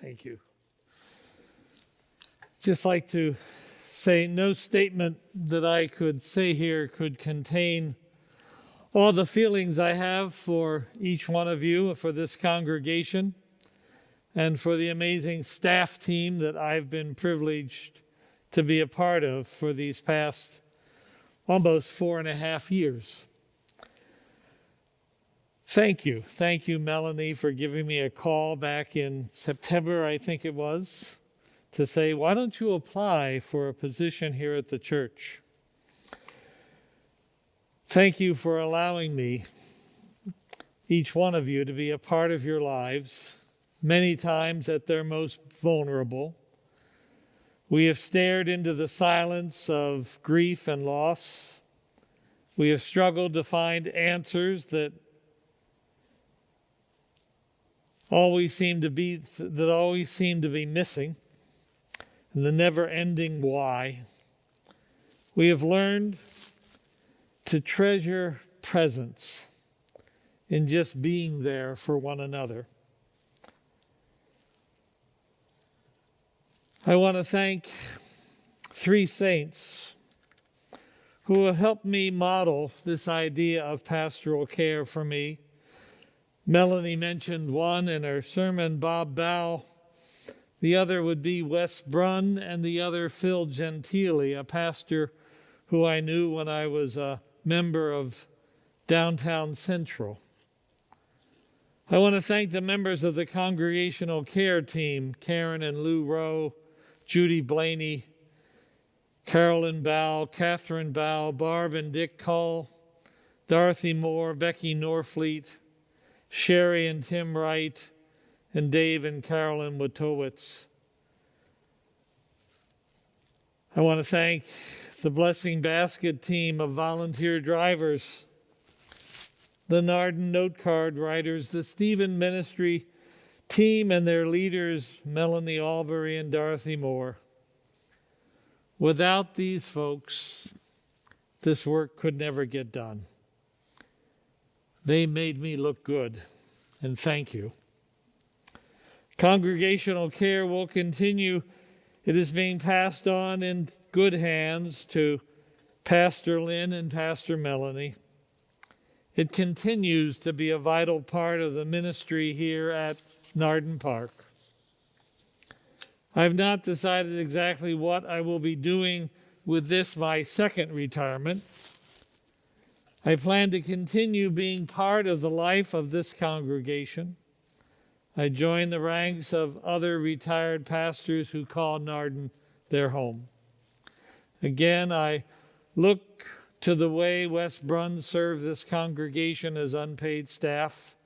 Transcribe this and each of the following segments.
Thank you. Just like to say no statement that I could say here could contain all the feelings I have for each one of you, for this congregation, and for the amazing staff team that I've been privileged to be a part of for these past almost 4.5 years. Thank you. Thank you, Melanie, for giving me a call back in September, I think it was, to say, why don't you apply for a position here at the church? Thank you for allowing me, each one of you, to be a part of your lives, many times at their most vulnerable. We have stared into the silence of grief and loss. We have struggled to find answers that always seem to be missing, and the never-ending why. We have learned to treasure presence in just being there for one another. I want to thank 3 saints who have helped me model this idea of pastoral care for me. Melanie mentioned one in her sermon, Bob Bow. The other would be Wes Brunn, and the other Phil Gentili, a pastor who I knew when I was a member of Downtown Central. I want to thank the members of the congregational care team, Karen and Lou Rowe, Judy Blaney, Carolyn Bow, Catherine Bow, Barb and Dick Cull, Dorothy Moore, Becky Norfleet, Sherry and Tim Wright, and Dave and Carolyn Witowitz. I want to thank the Blessing Basket team of volunteer drivers, the Nardin note card writers, the Stephen Ministry team and their leaders, Melanie Albury and Dorothy Moore. Without these folks, this work could never get done. They made me look good, and thank you. Congregational care will continue. It is being passed on in good hands to Pastor Lynn and Pastor Melanie. It continues to be a vital part of the ministry here at Nardin Park. I have not decided exactly what I will be doing with this, my second retirement. I plan to continue being part of the life of this congregation. I join the ranks of other retired pastors who call Nardin their home. Again, I look to the way Wes Brunn served this congregation as unpaid staff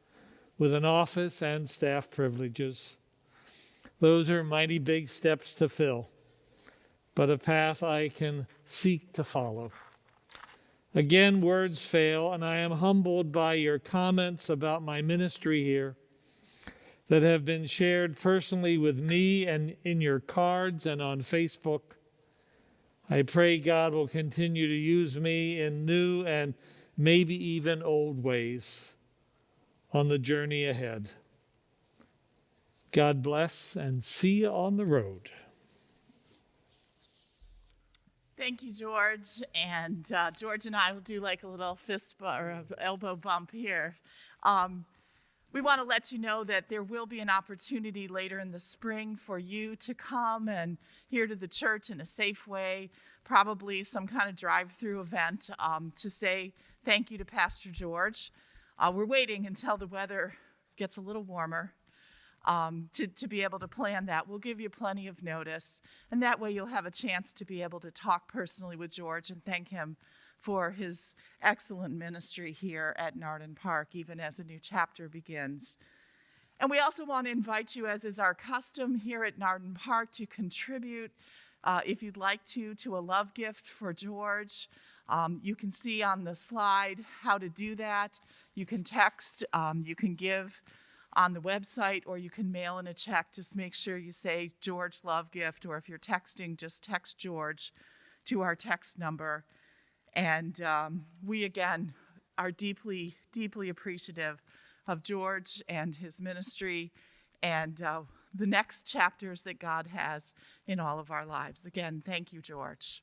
with an office and staff privileges. Those are mighty big steps to fill, but a path I can seek to follow. Again, words fail, and I am humbled by your comments about my ministry here that have been shared personally with me and in your cards and on Facebook. I pray God will continue to use me in new and maybe even old ways on the journey ahead. God bless, and see you on the road. Thank you, George. And George and I will do like a little fist or elbow bump here. We want to let you know that there will be an opportunity later in the spring for you to come and here to the church in a safe way, probably some kind of drive-through event to say thank you to Pastor George. We're waiting until the weather gets a little warmer to be able to plan that. We'll give you plenty of notice, and that way you'll have a chance to be able to talk personally with George and thank him for his excellent ministry here at Nardin Park, even as a new chapter begins. And we also want to invite you, as is our custom here at Nardin Park, to contribute, if you'd like to a love gift for George. You can see on the slide how to do that. You can text, you can give on the website, or you can mail in a check. Just make sure you say George Love Gift, or if you're texting, just text George to our text number. And we, again, are deeply, deeply appreciative of George and his ministry, and the next chapters that God has in all of our lives. Again, thank you, George.